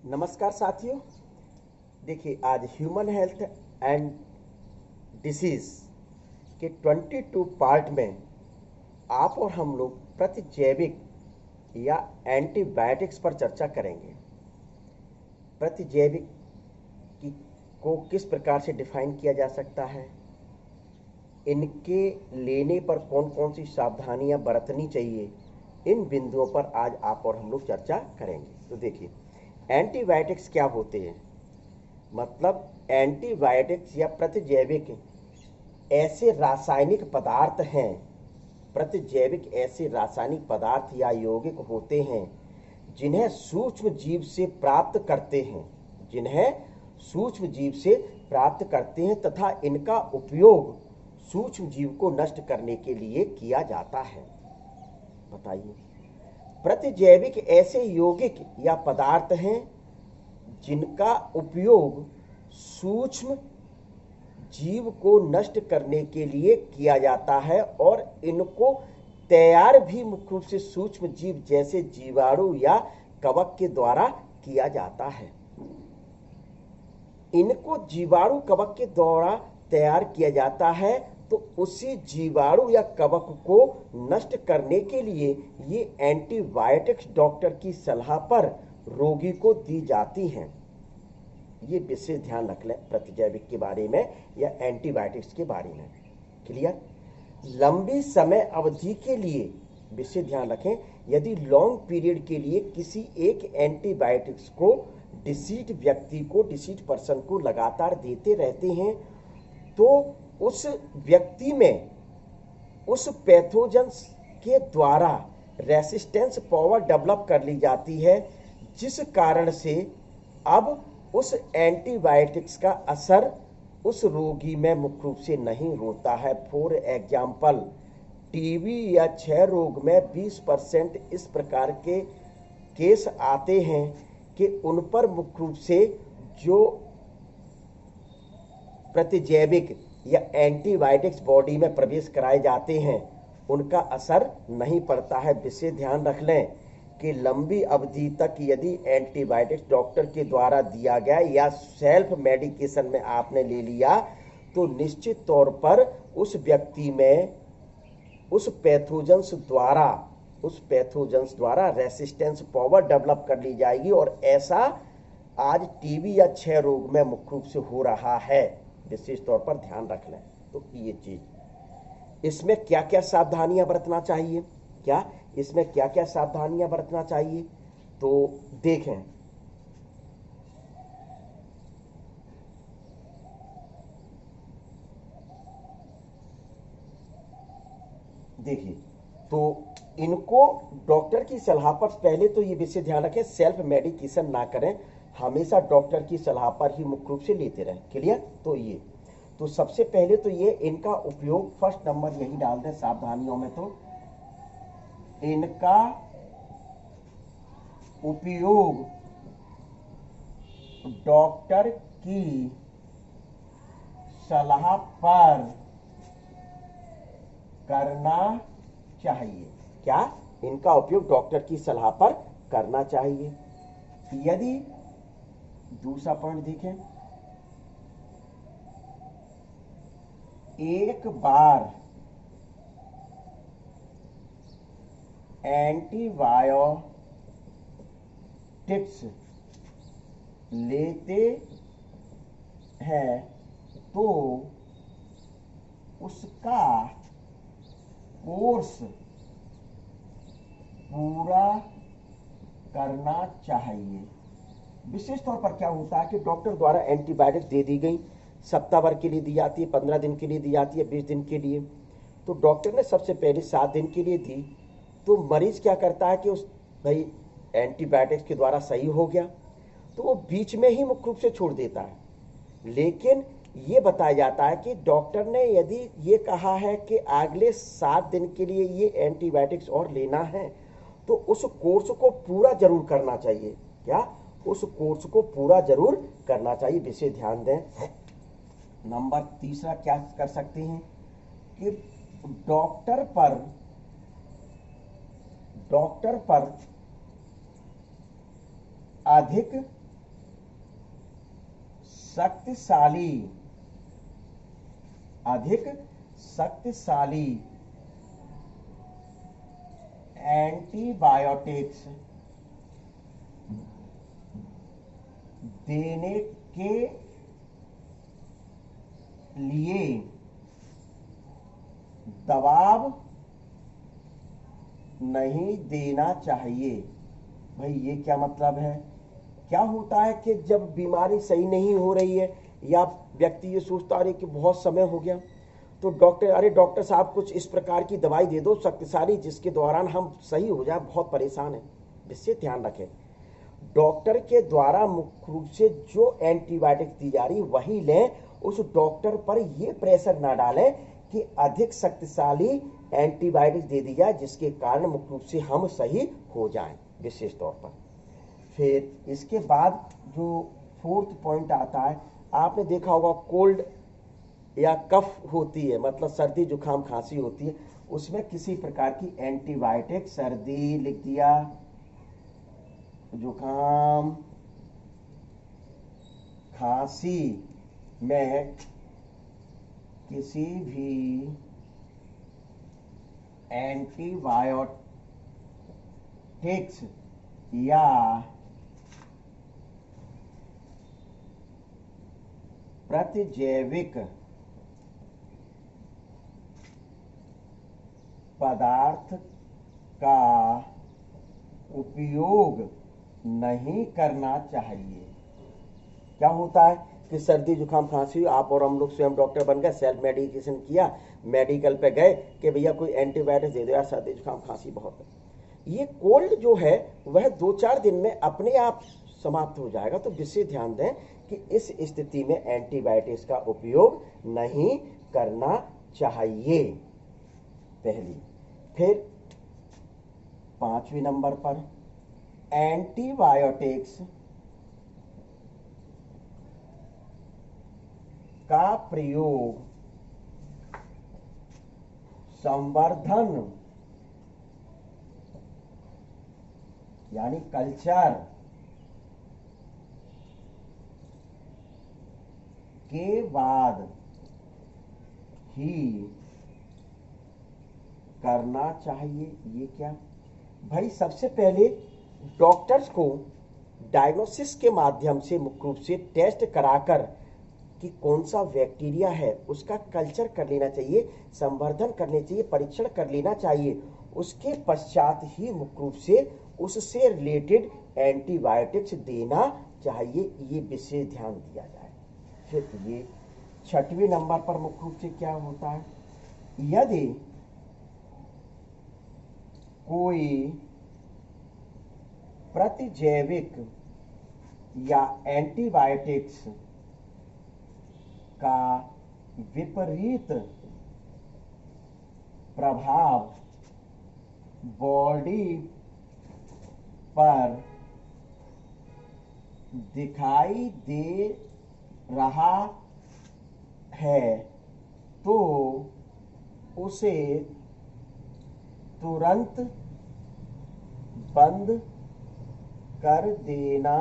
नमस्कार साथियों। देखिए, आज ह्यूमन हेल्थ एंड डिसीज के 22 पार्ट में आप और हम लोग प्रतिजैविक या एंटीबायोटिक्स पर चर्चा करेंगे। प्रतिजैविक की को किस प्रकार से डिफाइन किया जा सकता है, इनके लेने पर कौन कौन सी सावधानियां बरतनी चाहिए, इन बिंदुओं पर आज आप और हम लोग चर्चा करेंगे। तो देखिए, एंटीबायोटिक्स क्या होते हैं। मतलब एंटीबायोटिक्स या प्रतिजैविक ऐसे रासायनिक पदार्थ हैं, प्रतिजैविक ऐसे रासायनिक पदार्थ या यौगिक होते हैं जिन्हें सूक्ष्म जीव से प्राप्त करते हैं, तथा इनका उपयोग सूक्ष्म जीव को नष्ट करने के लिए किया जाता है। बताइए, प्रतिजैविक ऐसे यौगिक या पदार्थ हैं जिनका उपयोग सूक्ष्म जीव को नष्ट करने के लिए किया जाता है और इनको तैयार भी मुख्य रूप से सूक्ष्म जीव जैसे जीवाणु या कवक के द्वारा किया जाता है। इनको जीवाणु कवक के द्वारा तैयार किया जाता है, तो उसी जीवाणु या कवक को नष्ट करने के लिए ये एंटीबायोटिक्स डॉक्टर की सलाह पर रोगी को दी जाती हैं। ये विशेष ध्यान रख लें प्रतिजैविक के बारे में या एंटीबायोटिक्स के बारे में। क्लियर? लंबी समय अवधि के लिए विशेष ध्यान रखें, यदि लॉन्ग पीरियड के लिए किसी एक एंटीबायोटिक्स को डिसीज पर्सन को लगातार देते रहते हैं, तो उस व्यक्ति में उस पैथोजेंस के द्वारा रेसिस्टेंस पावर डेवलप कर ली जाती है, जिस कारण से अब उस एंटीबायोटिक्स का असर उस रोगी में मुख्य रूप से नहीं होता है। फॉर एग्जाम्पल, टीबी या क्षय रोग में 20% इस प्रकार के केस आते हैं कि उन पर मुख्य रूप से जो प्रतिजैविक या एंटीबायोटिक्स बॉडी में प्रवेश कराए जाते हैं उनका असर नहीं पड़ता है। विशेष ध्यान रख लें कि लंबी अवधि तक यदि एंटीबायोटिक्स डॉक्टर के द्वारा दिया गया या सेल्फ मेडिकेशन में आपने ले लिया, तो निश्चित तौर पर उस व्यक्ति में उस पैथोजेंस द्वारा रेसिस्टेंस पावर डेवलप कर ली जाएगी, और ऐसा आज टीबी या क्षय रोग में मुख्य रूप से हो रहा है। विशेष तौर पर ध्यान रख लें। तो ये चीज, इसमें क्या क्या सावधानियां बरतना चाहिए, तो देखें। देखिए, तो इनको डॉक्टर की सलाह पर, पहले तो ये विशेष ध्यान रखें, सेल्फ मेडिकेशन ना करें, हमेशा डॉक्टर की सलाह पर ही मुख्य रूप से लेते रहें। क्लियर? तो सबसे पहले तो ये इनका उपयोग, फर्स्ट नंबर यही डाल दें सावधानियों में, तो इनका उपयोग डॉक्टर की सलाह पर करना चाहिए। क्या? इनका उपयोग डॉक्टर की सलाह पर करना चाहिए। यदि दूसरा पॉइंट देखें, एक बार एंटीबायोटिक्स लेते हैं तो उसका कोर्स पूरा करना चाहिए। विशेष तौर पर क्या होता है कि डॉक्टर द्वारा एंटीबायोटिक्स दे दी गई, सप्ताह भर के लिए दी जाती है, 15 दिन के लिए दी जाती है, 20 दिन के लिए। तो डॉक्टर ने सबसे पहले 7 दिन के लिए दी, तो मरीज क्या करता है कि उस भाई एंटीबायोटिक्स के द्वारा सही हो गया, तो वो बीच में ही मुख्य रूप से छोड़ देता है। लेकिन ये बताया जाता है कि डॉक्टर ने यदि ये कहा है कि अगले 7 दिन के लिए ये एंटीबायोटिक्स और लेना है, तो उस कोर्स को पूरा जरूर करना चाहिए। क्या? उस कोर्स को पूरा जरूर करना चाहिए। विशेष ध्यान दें। नंबर तीसरा क्या कर सकते हैं कि डॉक्टर पर अधिक शक्तिशाली, अधिक शक्तिशाली एंटीबायोटिक्स देने के लिए दबाव नहीं देना चाहिए। भाई ये क्या मतलब है? क्या होता है कि जब बीमारी सही नहीं हो रही है या व्यक्ति ये सोचता है कि बहुत समय हो गया, तो डॉक्टर साहब कुछ इस प्रकार की दवाई दे दो शक्तिशाली जिसके दौरान हम सही हो जाए, बहुत परेशान है। इससे ध्यान रखें, डॉक्टर के द्वारा मुख्य रूप से जो एंटीबायोटिक दी जा रही वही लें। उस डॉक्टर पर ये प्रेशर ना डालें कि अधिक शक्तिशाली एंटीबायोटिक दे दी जाए जिसके कारण मुख्य रूप से हम सही हो जाएं विशेष तौर पर। फिर इसके बाद जो 4th पॉइंट आता है, आपने देखा होगा कोल्ड या कफ होती है, मतलब सर्दी जुकाम खांसी होती है, उसमें किसी प्रकार की एंटीबायोटिक, सर्दी लिख दिया, जुकाम खांसी में किसी भी एंटीबायोटिक्स या प्रतिजैविक पदार्थ का उपयोग नहीं करना चाहिए। क्या होता है कि सर्दी जुकाम खांसी, आप और हम लोग स्वयं डॉक्टर बन गए, सेल्फ मेडिकेशन किया, मेडिकल पे गए कि भैया कोई एंटीबायोटिक दे दो यार, सर्दी जुकाम खांसी बहुत है। ये कोल्ड जो है वह 2-4 दिन में अपने आप समाप्त हो जाएगा। तो विशेष ध्यान दें कि इस स्थिति में एंटीबायोटिक्स का उपयोग नहीं करना चाहिए, पहली। फिर 5वें नंबर पर एंटीबायोटिक्स का प्रयोग संवर्धन यानी कल्चर के बाद ही करना चाहिए। ये क्या भाई, सबसे पहले डॉक्टर्स को डायग्नोसिस के माध्यम से मुख्य रूप से टेस्ट कराकर कि कौन सा बैक्टीरिया है उसका कल्चर कर लेना चाहिए, संवर्धन करने चाहिए, परीक्षण कर लेना चाहिए। उसके पश्चात ही मुख्य रूप से उससे रिलेटेड एंटीबायोटिक्स देना चाहिए, ये विशेष ध्यान दिया जाए। फिर ये 6वें नंबर पर मुख्य रूप से क्या होता है, यदि कोई प्रतिजैविक या एंटीबायोटिक्स का विपरीत प्रभाव बॉडी पर दिखाई दे रहा है तो उसे तुरंत बंद कर देना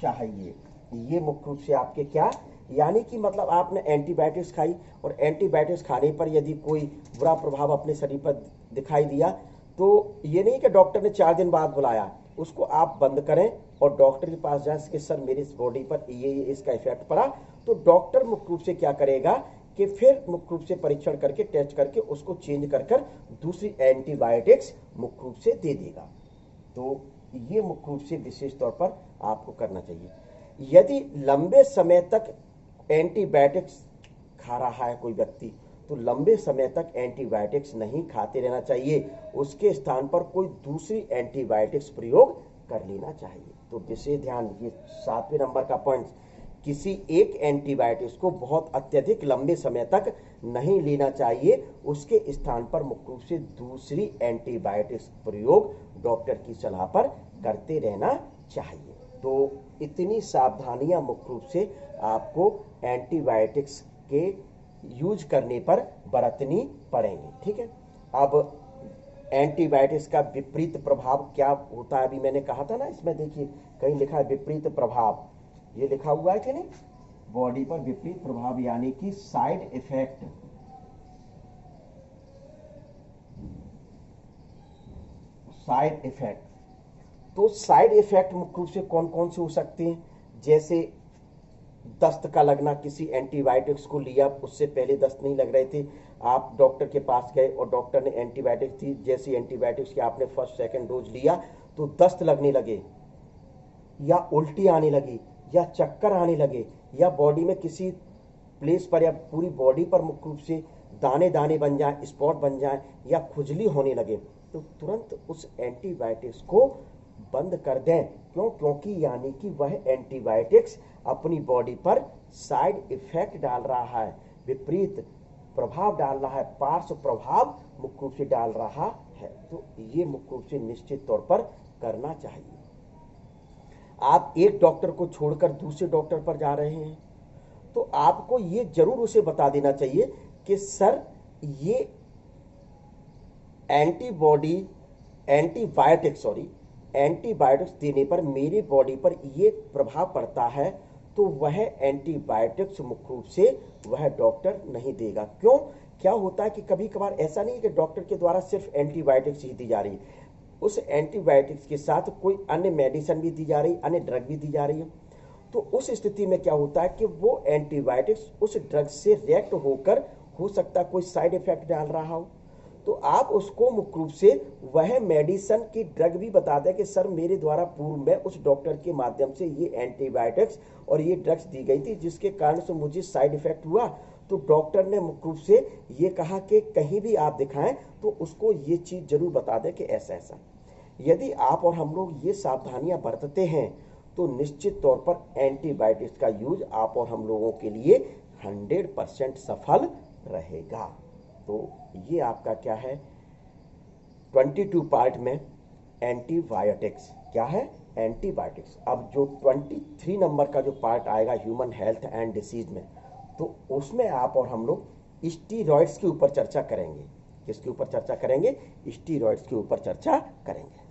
चाहिए। ये मुख्य रूप से आपके क्या, यानी कि मतलब आपने एंटीबायोटिक्स खाई और एंटीबायोटिक्स खाने पर यदि कोई बुरा प्रभाव अपने शरीर पर दिखाई दिया तो ये नहीं कि डॉक्टर ने 4 दिन बाद बुलाया, उसको आप बंद करें और डॉक्टर के पास जाए कि सर मेरी बॉडी पर ये इसका इफेक्ट पड़ा। तो डॉक्टर मुख्य रूप से क्या करेगा कि फिर मुख्य रूप से परीक्षण करके टेस्ट करके उसको चेंज कर दूसरी एंटीबायोटिक्स मुख्य रूप से दे देगा। तो ये मुख्य रूप से विशेष तौर पर आपको करना चाहिए। यदि लंबे समय तक एंटीबायोटिक्स खा रहा है कोई व्यक्ति तो लंबे समय तक एंटीबायोटिक्स नहीं खाते रहना चाहिए, उसके स्थान पर कोई दूसरी एंटीबायोटिक्स प्रयोग कर लेना चाहिए। तो विशेष ध्यान, ये 7वें नंबर का पॉइंट, किसी एक एंटीबायोटिक्स को बहुत अत्यधिक लंबे समय तक नहीं लेना चाहिए, उसके स्थान पर मुख्य रूप से दूसरी एंटीबायोटिक्स प्रयोग डॉक्टर की सलाह पर करते रहना चाहिए। तो इतनी सावधानियां मुख्य रूप से आपको एंटीबायोटिक्स के यूज करने पर बरतनी पड़ेंगी, ठीक है। अब एंटीबायोटिक्स का विपरीत प्रभाव क्या होता है, अभी मैंने कहा था ना, इसमें देखिए कहीं लिखा है विपरीत प्रभाव। ये लिखा हुआ है कि नहीं, बॉडी पर विपरीत प्रभाव यानी कि साइड इफेक्ट। साइड इफेक्ट, तो साइड इफेक्ट मुख्य रूप से कौन कौन से हो सकते हैं, जैसे दस्त का लगना, किसी एंटीबायोटिक्स को लिया, उससे पहले दस्त नहीं लग रहे थे, आप डॉक्टर के पास गए और डॉक्टर ने एंटीबायोटिक्स थी, जैसी एंटीबायोटिक्स की आपने फर्स्ट सेकंड डोज लिया तो दस्त लगने लगे, या उल्टी आने लगी, या चक्कर आने लगे, या बॉडी में किसी प्लेस पर या पूरी बॉडी पर मुख्य रूप से दाने दाने बन जाए, स्पॉट बन जाए, या खुजली होने लगे, तो तुरंत उस एंटीबायोटिक्स को बंद कर दें। क्यों? क्योंकि यानी कि वह एंटीबायोटिक्स अपनी बॉडी पर साइड इफेक्ट डाल रहा है, विपरीत प्रभाव डाल रहा है, पार्श्व प्रभाव मुख्य रूप से डाल रहा है। तो ये मुख्य रूप से निश्चित तौर पर करना चाहिए। आप एक डॉक्टर को छोड़कर दूसरे डॉक्टर पर जा रहे हैं तो आपको ये जरूर उसे बता देना चाहिए कि सर ये एंटीबायोटिक्स देने पर मेरी बॉडी पर ये प्रभाव पड़ता है, तो वह एंटीबायोटिक्स मुख्य रूप से वह डॉक्टर नहीं देगा। क्यों? क्या होता है कि कभी कभार ऐसा नहीं कि डॉक्टर के द्वारा सिर्फ एंटीबायोटिक्स ही दी जा रही, उस एंटीबायोटिक्स के साथ कोई अन्य मेडिसिन भी दी जा रही, अन्य ड्रग भी दी जा रही है। तो उस स्थिति में क्या होता है कि वो एंटीबायोटिक्स उस ड्रग से रिएक्ट होकर हो सकता है कोई साइड इफेक्ट डाल रहा हो, तो आप उसको मुख्य रूप से वह मेडिसिन की ड्रग भी बता दें कि सर मेरे द्वारा पूर्व में उस डॉक्टर के माध्यम से ये एंटीबायोटिक्स और ये ड्रग्स दी गई थी जिसके कारण से मुझे साइड इफेक्ट हुआ, तो डॉक्टर ने मुख्य रूप से ये कहा कि कहीं भी आप दिखाएं तो उसको ये चीज जरूर बता दें कि ऐसा ऐसा। यदि आप और हम लोग ये सावधानियां बरतते हैं तो निश्चित तौर पर एंटीबायोटिक्स का यूज आप और हम लोगों के लिए 100% सफल रहेगा। तो ये आपका क्या है 22 पार्ट में एंटीबायोटिक्स क्या है, एंटीबायोटिक्स। अब जो 23 नंबर का जो पार्ट आएगा ह्यूमन हेल्थ एंड डिसीज में, तो उसमें आप और हम लोग स्टीरॉइड्स के ऊपर चर्चा करेंगे। किसके ऊपर चर्चा करेंगे? स्टीरॉइड्स के ऊपर चर्चा करेंगे।